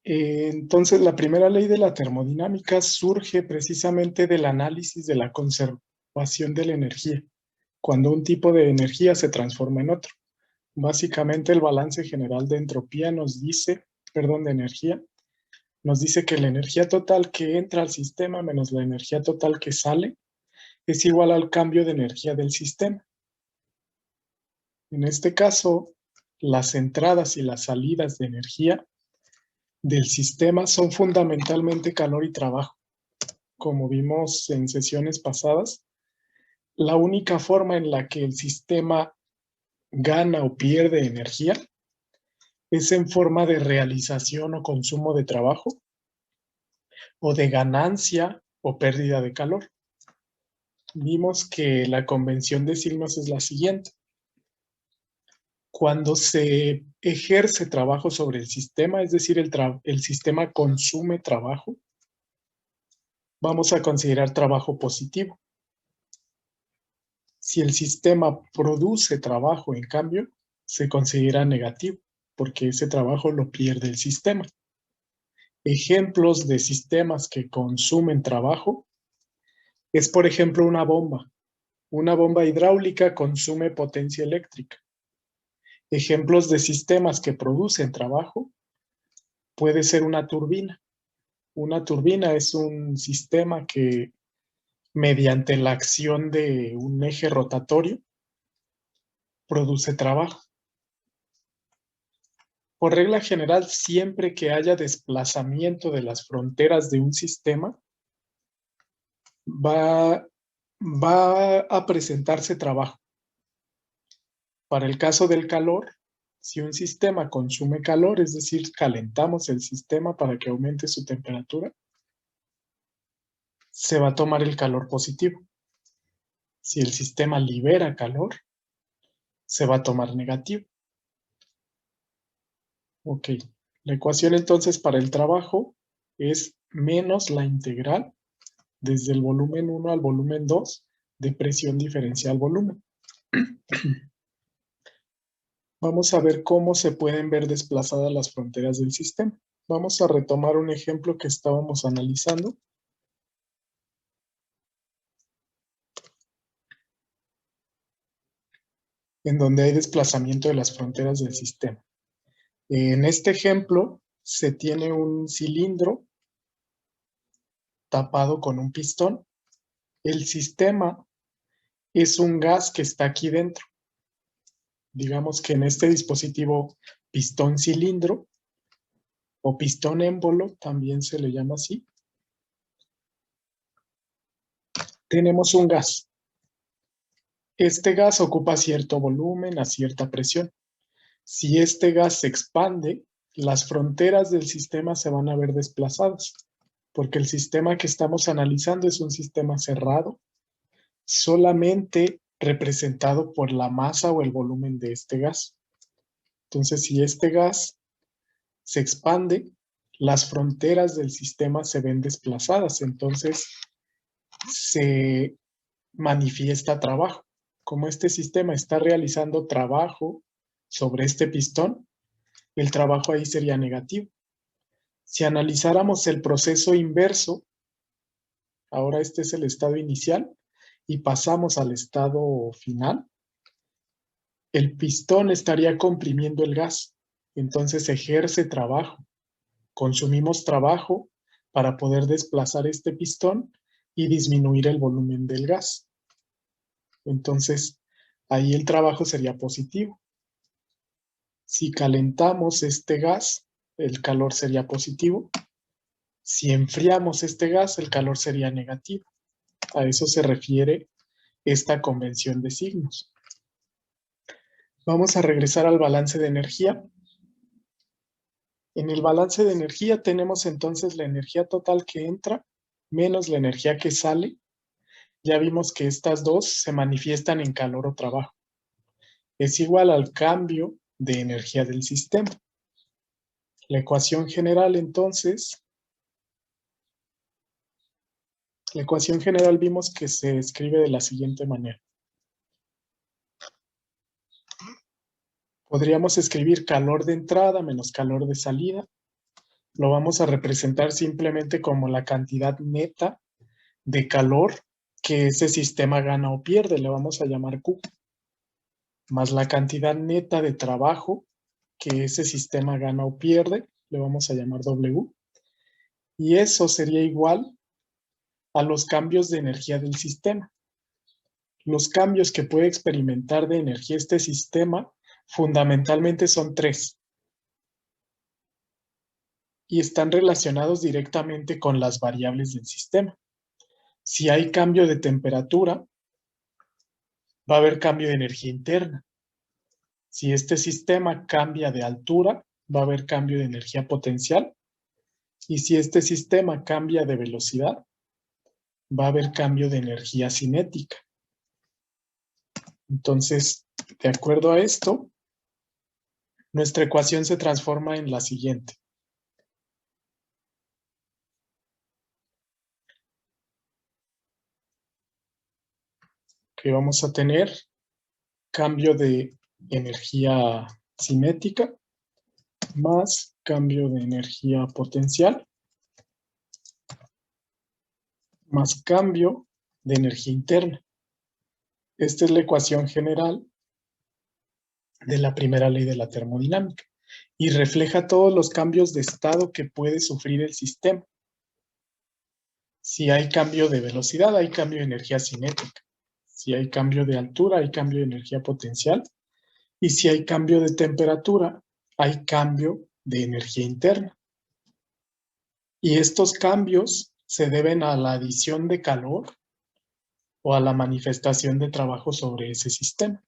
Entonces, la primera ley de la termodinámica surge precisamente del análisis de la conservación de la energía, cuando un tipo de energía se transforma en otro. Básicamente, el balance general de entropía nos dice, perdón, de energía, nos dice que la energía total que entra al sistema menos la energía total que sale es igual al cambio de energía del sistema. En este caso, las entradas y las salidas de energía del sistema son fundamentalmente calor y trabajo. Como vimos en sesiones pasadas, la única forma en la que el sistema gana o pierde energía es en forma de realización o consumo de trabajo o de ganancia o pérdida de calor. Vimos que la convención de signos es la siguiente. Cuando se ejerce trabajo sobre el sistema, es decir, el sistema consume trabajo, vamos a considerar trabajo positivo. Si el sistema produce trabajo, en cambio, se considera negativo, porque ese trabajo lo pierde el sistema. Ejemplos de sistemas que consumen trabajo es, por ejemplo, una bomba. Una bomba hidráulica consume potencia eléctrica. Ejemplos de sistemas que producen trabajo puede ser una turbina. Una turbina es un sistema que, mediante la acción de un eje rotatorio, produce trabajo. Por regla general, siempre que haya desplazamiento de las fronteras de un sistema, va a presentarse trabajo. Para el caso del calor, si un sistema consume calor, es decir, calentamos el sistema para que aumente su temperatura, se va a tomar el calor positivo. Si el sistema libera calor, se va a tomar negativo. Ok, la ecuación entonces para el trabajo es menos la integral desde el volumen 1 al volumen 2 de presión diferencial volumen. Vamos a ver cómo se pueden ver desplazadas las fronteras del sistema. Vamos a retomar un ejemplo que estábamos analizando. En donde hay desplazamiento de las fronteras del sistema. En este ejemplo se tiene un cilindro tapado con un pistón. El sistema es un gas que está aquí dentro. Digamos que en este dispositivo pistón cilindro o pistón émbolo, también se le llama así, tenemos un gas. Este gas ocupa cierto volumen a cierta presión. Si este gas se expande, las fronteras del sistema se van a ver desplazadas, porque el sistema que estamos analizando es un sistema cerrado, solamente representado por la masa o el volumen de este gas. Entonces, si este gas se expande, las fronteras del sistema se ven desplazadas, entonces se manifiesta trabajo. Como este sistema está realizando trabajo sobre este pistón, el trabajo ahí sería negativo. Si analizáramos el proceso inverso, ahora este es el estado inicial, y pasamos al estado final, el pistón estaría comprimiendo el gas, entonces ejerce trabajo. Consumimos trabajo para poder desplazar este pistón y disminuir el volumen del gas. Entonces, ahí el trabajo sería positivo. Si calentamos este gas, el calor sería positivo. Si enfriamos este gas, el calor sería negativo. A eso se refiere esta convención de signos. Vamos a regresar al balance de energía. En el balance de energía tenemos entonces la energía total que entra menos la energía que sale. Ya vimos que estas dos se manifiestan en calor o trabajo. Es igual al cambio de energía del sistema. La ecuación general entonces, la ecuación general vimos que se escribe de la siguiente manera. Podríamos escribir calor de entrada menos calor de salida lo vamos a representar simplemente como la cantidad neta de calor que ese sistema gana o pierde, le vamos a llamar Q, más la cantidad neta de trabajo que ese sistema gana o pierde, le vamos a llamar W, y eso sería igual a los cambios de energía del sistema. Los cambios que puede experimentar de energía este sistema fundamentalmente son 3 y están relacionados directamente con las variables del sistema. Si hay cambio de temperatura, va a haber cambio de energía interna. Si este sistema cambia de altura, va a haber cambio de energía potencial. Y si este sistema cambia de velocidad, va a haber cambio de energía cinética. Entonces, de acuerdo a esto, nuestra ecuación se transforma en la siguiente. Que vamos a tener cambio de energía cinética más cambio de energía potencial más cambio de energía interna. Esta es la ecuación general de la primera ley de la termodinámica y refleja todos los cambios de estado que puede sufrir el sistema. Si hay cambio de velocidad, hay cambio de energía cinética. Si hay cambio de altura, hay cambio de energía potencial. Y si hay cambio de temperatura, hay cambio de energía interna. Y estos cambios se deben a la adición de calor o a la manifestación de trabajo sobre ese sistema.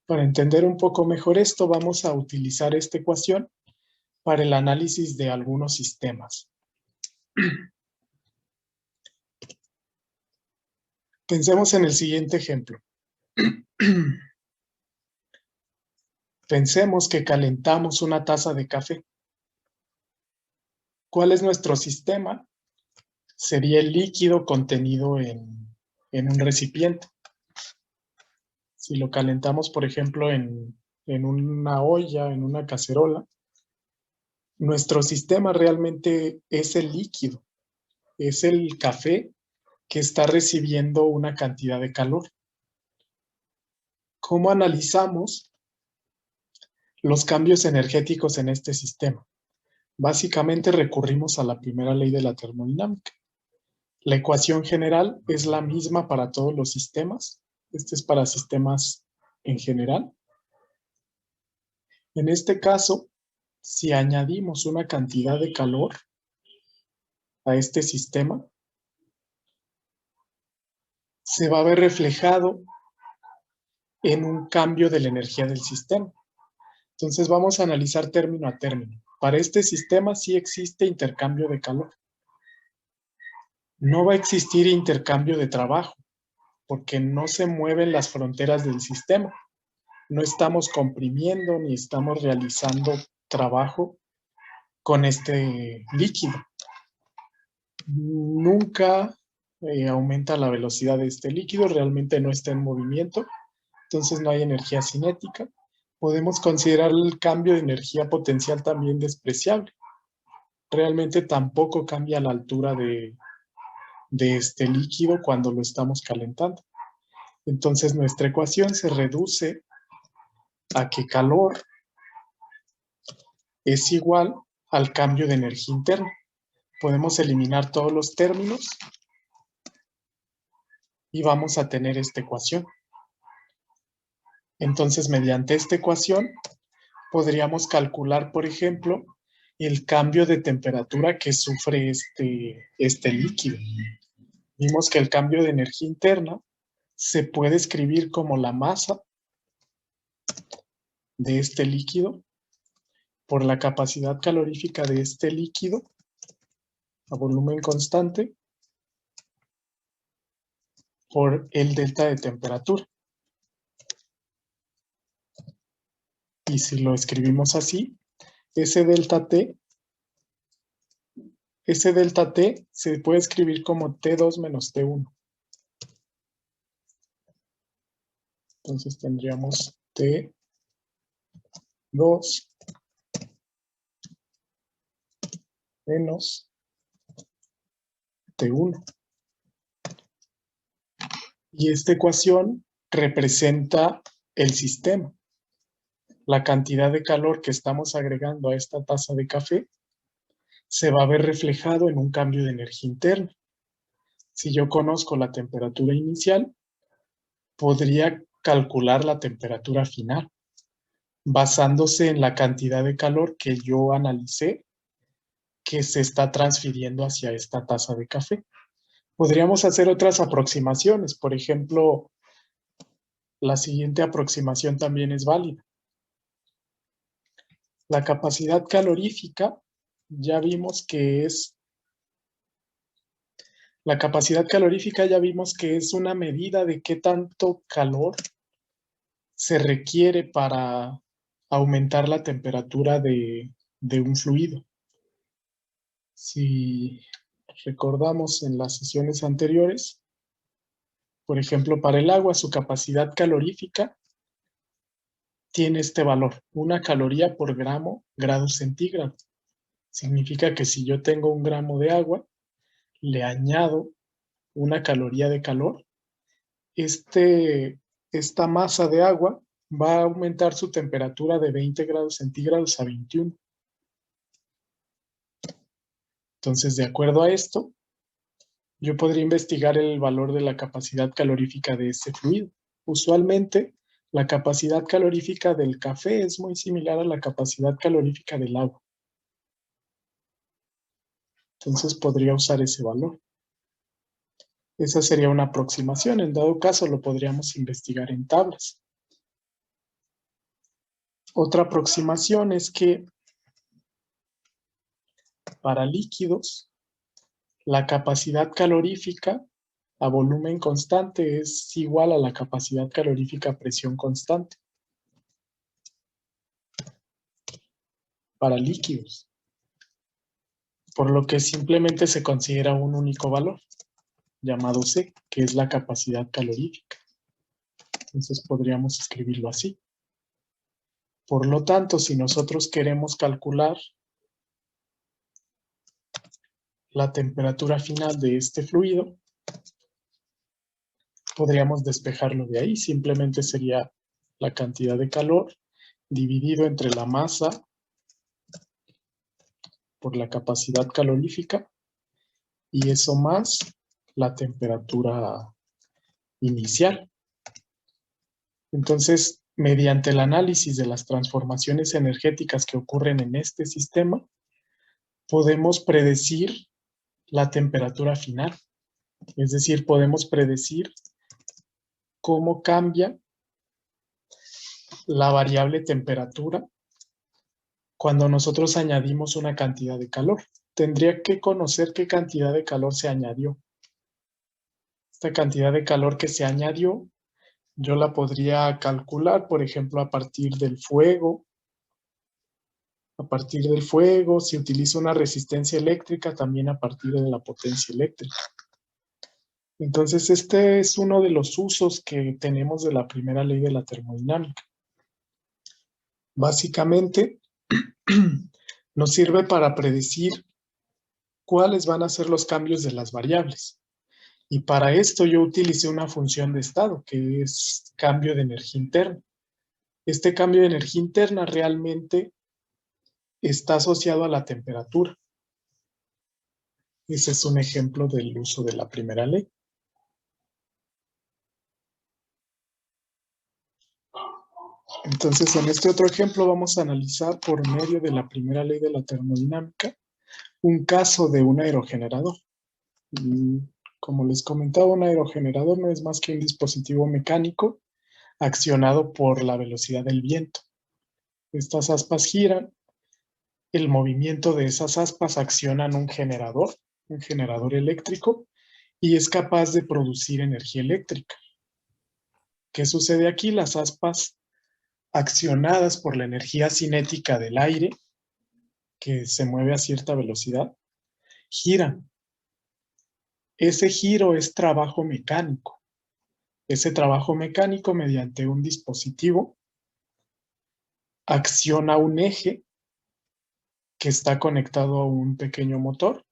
Para entender un poco mejor esto, vamos a utilizar esta ecuación para el análisis de algunos sistemas. Pensemos en el siguiente ejemplo. Pensemos que calentamos una taza de café. ¿Cuál es nuestro sistema? Sería el líquido contenido en un recipiente. Si lo calentamos, por ejemplo, en una olla, en una cacerola, nuestro sistema realmente es el líquido, es el café que está recibiendo una cantidad de calor. ¿Cómo analizamos los cambios energéticos en este sistema? Básicamente recurrimos a la primera ley de la termodinámica. La ecuación general es la misma para todos los sistemas. Este es para sistemas en general. En este caso, si añadimos una cantidad de calor a este sistema, se va a ver reflejado en un cambio de la energía del sistema. Entonces vamos a analizar término a término. Para este sistema sí existe intercambio de calor. No va a existir intercambio de trabajo, porque no se mueven las fronteras del sistema. No estamos comprimiendo ni estamos realizando trabajo con este líquido. Nunca aumenta la velocidad de este líquido, realmente no está en movimiento, entonces no hay energía cinética. Podemos considerar el cambio de energía potencial también despreciable. Realmente tampoco cambia la altura de este líquido cuando lo estamos calentando. Entonces nuestra ecuación se reduce a que calor es igual al cambio de energía interna. Podemos eliminar todos los términos y vamos a tener esta ecuación. Entonces, mediante esta ecuación, podríamos calcular, por ejemplo, el cambio de temperatura que sufre este líquido. Vimos que el cambio de energía interna se puede escribir como la masa de este líquido por la capacidad calorífica de este líquido a volumen constante por el delta de temperatura. Y si lo escribimos así, ese delta T se puede escribir como T2 menos T1. Entonces tendríamos T2 menos T1. Y esta ecuación representa el sistema. La cantidad de calor que estamos agregando a esta taza de café se va a ver reflejado en un cambio de energía interna. Si yo conozco la temperatura inicial, podría calcular la temperatura final, basándose en la cantidad de calor que yo analicé que se está transfiriendo hacia esta taza de café. Podríamos hacer otras aproximaciones. Por ejemplo, la siguiente aproximación también es válida. La capacidad calorífica, ya vimos que es La capacidad calorífica ya vimos que es una medida de qué tanto calor se requiere para aumentar la temperatura de un fluido. Si recordamos en las sesiones anteriores, por ejemplo, para el agua, su capacidad calorífica tiene este valor, 1 caloría por grado centígrado. Significa que si yo tengo 1 gramo de agua, le añado 1 caloría de calor, esta masa de agua va a aumentar su temperatura de 20 grados centígrados a 21. Entonces, de acuerdo a esto, yo podría investigar el valor de la capacidad calorífica de ese fluido. Usualmente, la capacidad calorífica del café es muy similar a la capacidad calorífica del agua. Entonces, podría usar ese valor. Esa sería una aproximación. En dado caso, lo podríamos investigar en tablas. Otra aproximación es que para líquidos, la capacidad calorífica a volumen constante es igual a la capacidad calorífica a presión constante. Para líquidos. Por lo que simplemente se considera un único valor, llamado C, que es la capacidad calorífica. Entonces podríamos escribirlo así. Por lo tanto, si nosotros queremos calcular la temperatura final de este fluido, podríamos despejarlo de ahí. Simplemente sería la cantidad de calor dividido entre la masa por la capacidad calorífica y eso más la temperatura inicial. Entonces, mediante el análisis de las transformaciones energéticas que ocurren en este sistema, podemos predecir la temperatura final. Es decir, podemos predecir cómo cambia la variable temperatura cuando nosotros añadimos una cantidad de calor. Tendría que conocer qué cantidad de calor se añadió. Esta cantidad de calor que se añadió, yo la podría calcular, por ejemplo, a partir del fuego. A partir del fuego, si utilizo una resistencia eléctrica, también a partir de la potencia eléctrica. Entonces, este es uno de los usos que tenemos de la primera ley de la termodinámica. Básicamente, nos sirve para predecir cuáles van a ser los cambios de las variables. Y para esto yo utilicé una función de estado, que es cambio de energía interna. Este cambio de energía interna realmente está asociado a la temperatura. Ese es un ejemplo del uso de la primera ley. Entonces, en este otro ejemplo vamos a analizar por medio de la primera ley de la termodinámica un caso de un aerogenerador. Como les comentaba, un aerogenerador no es más que un dispositivo mecánico accionado por la velocidad del viento. Estas aspas giran, el movimiento de esas aspas accionan un generador eléctrico, y es capaz de producir energía eléctrica. ¿Qué sucede aquí? Las aspas accionadas por la energía cinética del aire, que se mueve a cierta velocidad, giran. Ese giro es trabajo mecánico. Ese trabajo mecánico, mediante un dispositivo, acciona un eje que está conectado a un pequeño motor.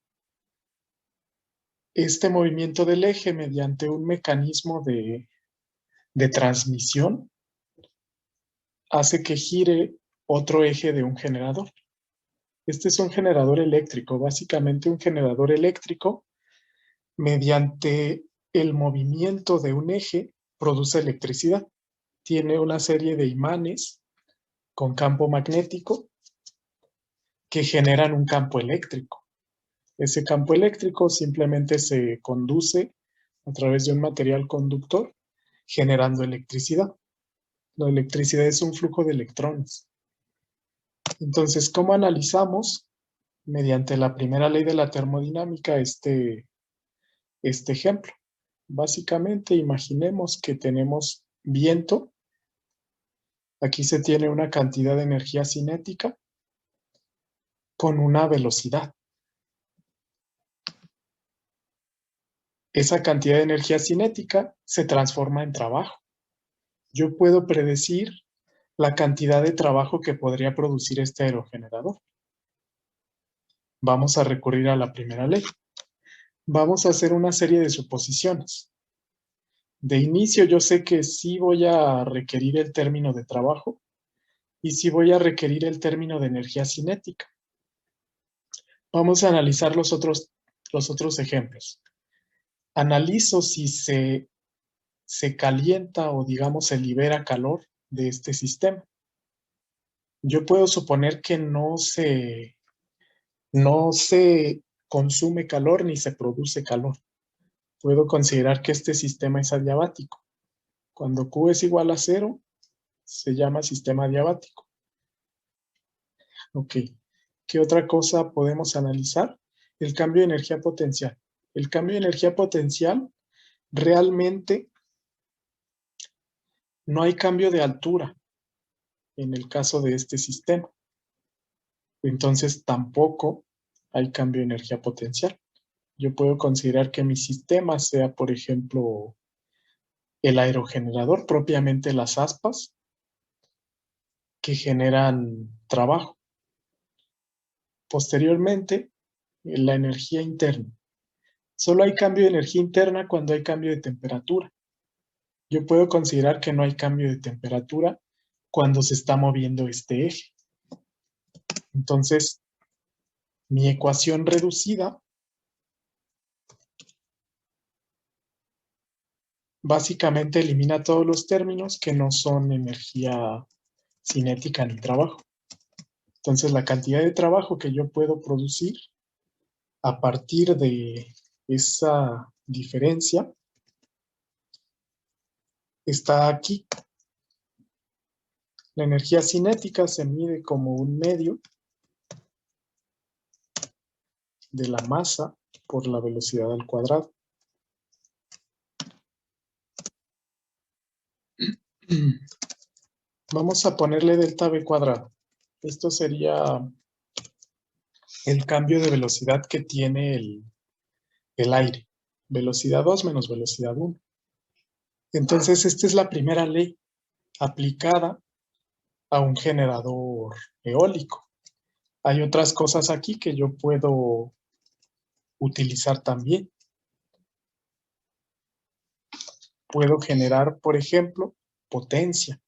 Este movimiento del eje mediante un mecanismo de transmisión hace que gire otro eje de un generador. Este es un generador eléctrico, básicamente un generador eléctrico mediante el movimiento de un eje produce electricidad. Tiene una serie de imanes con campo magnético que generan un campo eléctrico. Ese campo eléctrico simplemente se conduce a través de un material conductor generando electricidad. La electricidad es un flujo de electrones. Entonces, ¿cómo analizamos mediante la primera ley de la termodinámica este ejemplo? Básicamente, imaginemos que tenemos viento. Aquí se tiene una cantidad de energía cinética con una velocidad. Esa cantidad de energía cinética se transforma en trabajo. Yo puedo predecir la cantidad de trabajo que podría producir este aerogenerador. Vamos a recurrir a la primera ley. Vamos a hacer una serie de suposiciones. De inicio yo sé que sí voy a requerir el término de trabajo y sí voy a requerir el término de energía cinética. Vamos a analizar los otros ejemplos. Analizo si se calienta o digamos se libera calor de este sistema. Yo puedo suponer que no se consume calor ni se produce calor. Puedo considerar que este sistema es adiabático. Cuando Q es igual a 0, se llama sistema adiabático. Ok. ¿Qué otra cosa podemos analizar? El cambio de energía potencial. El cambio de energía potencial realmente no hay cambio de altura en el caso de este sistema. Entonces tampoco hay cambio de energía potencial. Yo puedo considerar que mi sistema sea, por ejemplo, el aerogenerador, propiamente las aspas, que generan trabajo. Posteriormente, la energía interna. Solo hay cambio de energía interna cuando hay cambio de temperatura. Yo puedo considerar que no hay cambio de temperatura cuando se está moviendo este eje. Entonces, mi ecuación reducida básicamente elimina todos los términos que no son energía cinética ni trabajo. Entonces, la cantidad de trabajo que yo puedo producir a partir de esa diferencia está aquí. La energía cinética se mide como un medio de la masa por la velocidad al cuadrado. Vamos a ponerle delta V cuadrado. Esto sería el cambio de velocidad que tiene el aire. Velocidad 2 menos velocidad 1. Entonces, esta es la primera ley aplicada a un generador eólico. Hay otras cosas aquí que yo puedo utilizar también. Puedo generar, por ejemplo, potencia.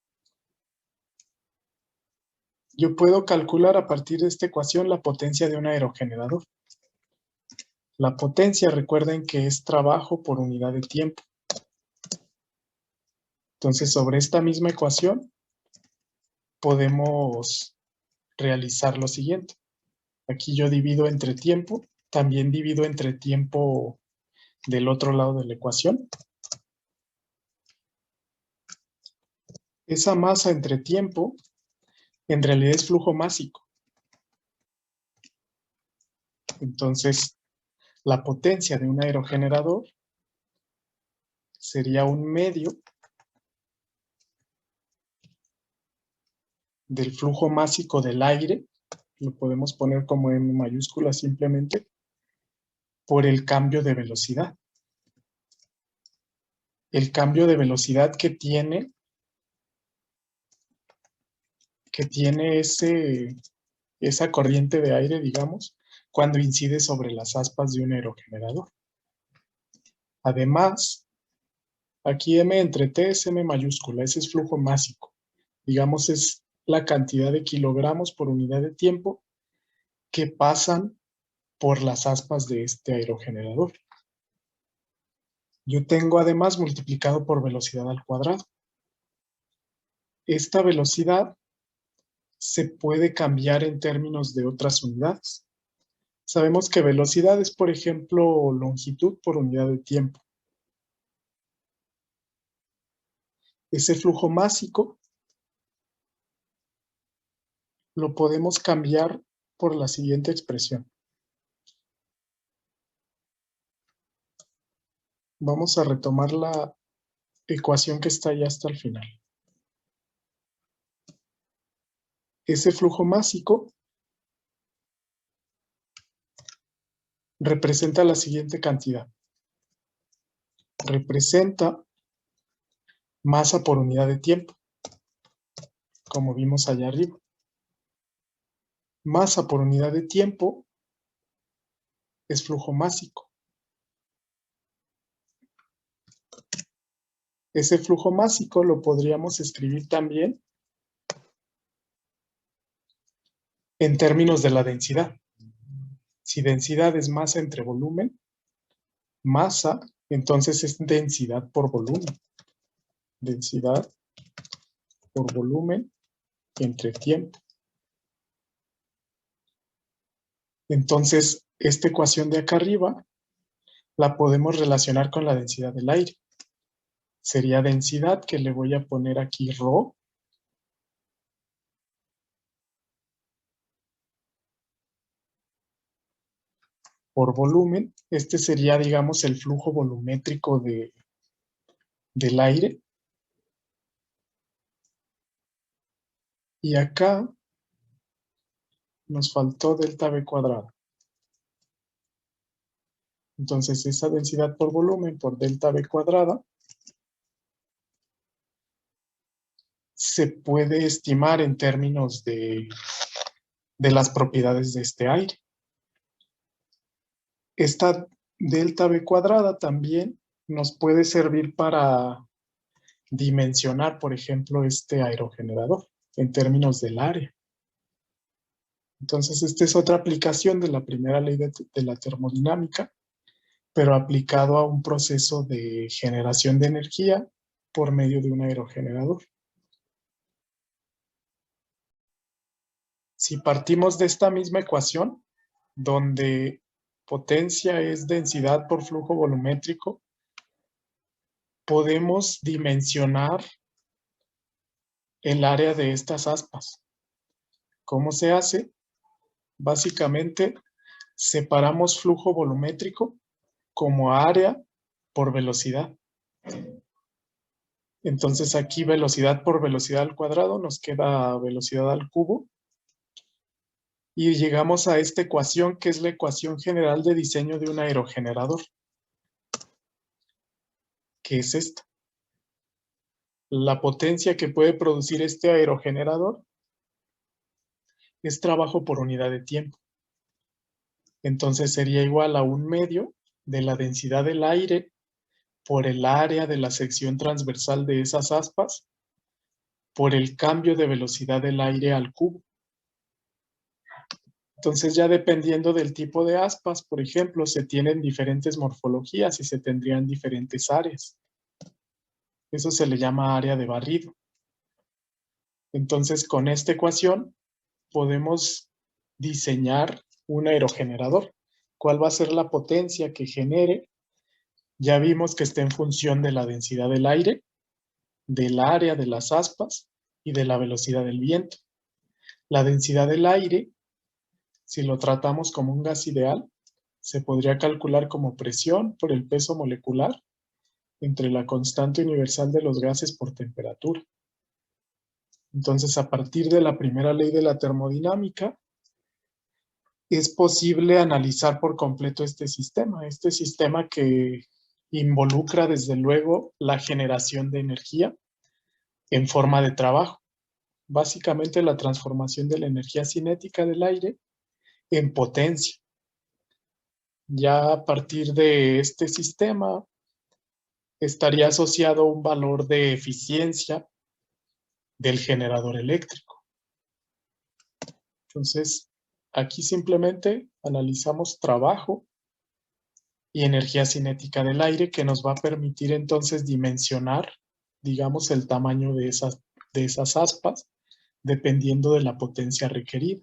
Yo puedo calcular a partir de esta ecuación la potencia de un aerogenerador. La potencia, recuerden que es trabajo por unidad de tiempo. Entonces, sobre esta misma ecuación, podemos realizar lo siguiente. Aquí yo divido entre tiempo, también divido entre tiempo del otro lado de la ecuación. Esa masa entre tiempo, en realidad es flujo másico. Entonces, la potencia de un aerogenerador sería un medio del flujo másico del aire, lo podemos poner como en mayúsculas simplemente, por el cambio de velocidad. El cambio de velocidad que tiene esa corriente de aire, digamos, cuando incide sobre las aspas de un aerogenerador. Además, aquí M entre T es M mayúscula, ese es flujo másico. Digamos, es la cantidad de kilogramos por unidad de tiempo que pasan por las aspas de este aerogenerador. Yo tengo además multiplicado por velocidad al cuadrado. Esta velocidad se puede cambiar en términos de otras unidades. Sabemos que velocidad es, por ejemplo, longitud por unidad de tiempo. Ese flujo másico lo podemos cambiar por la siguiente expresión. Vamos a retomar la ecuación que está ya hasta el final. Ese flujo másico representa la siguiente cantidad. Representa masa por unidad de tiempo, como vimos allá arriba. Masa por unidad de tiempo es flujo másico. Ese flujo másico lo podríamos escribir también en términos de la densidad. Si densidad es masa entre volumen, masa, entonces es densidad por volumen. Densidad por volumen entre tiempo. Entonces, esta ecuación de acá arriba la podemos relacionar con la densidad del aire. Sería densidad, que le voy a poner aquí ρ, por volumen. Este sería, digamos, el flujo volumétrico del aire. Y acá nos faltó delta V cuadrado. Entonces, esa densidad por volumen por delta V cuadrada se puede estimar en términos de las propiedades de este aire. Esta delta V cuadrada también nos puede servir para dimensionar, por ejemplo, este aerogenerador en términos del área. Entonces, esta es otra aplicación de la primera ley de la termodinámica, pero aplicado a un proceso de generación de energía por medio de un aerogenerador. Si partimos de esta misma ecuación, donde potencia es densidad por flujo volumétrico, podemos dimensionar el área de estas aspas. ¿Cómo se hace? Básicamente, separamos flujo volumétrico como área por velocidad. Entonces aquí velocidad por velocidad al cuadrado nos queda velocidad al cubo. Y llegamos a esta ecuación, que es la ecuación general de diseño de un aerogenerador, que es esta. La potencia que puede producir este aerogenerador es trabajo por unidad de tiempo. Entonces sería igual a 1/2 de la densidad del aire por el área de la sección transversal de esas aspas por el cambio de velocidad del aire al cubo. Entonces, ya dependiendo del tipo de aspas, por ejemplo, se tienen diferentes morfologías y se tendrían diferentes áreas. Eso se le llama área de barrido. Entonces, con esta ecuación podemos diseñar un aerogenerador. ¿Cuál va a ser la potencia que genere? Ya vimos que está en función de la densidad del aire, del área de las aspas y de la velocidad del viento. La densidad del aire, si lo tratamos como un gas ideal, se podría calcular como presión por el peso molecular entre la constante universal de los gases por temperatura. Entonces, a partir de la primera ley de la termodinámica, es posible analizar por completo este sistema que involucra desde luego la generación de energía en forma de trabajo. básicamente la transformación de la energía cinética del aire en potencia. Ya a partir de este sistema estaría asociado un valor de eficiencia del generador eléctrico. Entonces, aquí simplemente analizamos trabajo y energía cinética del aire, que nos va a permitir entonces dimensionar, digamos, el tamaño de esas aspas, dependiendo de la potencia requerida.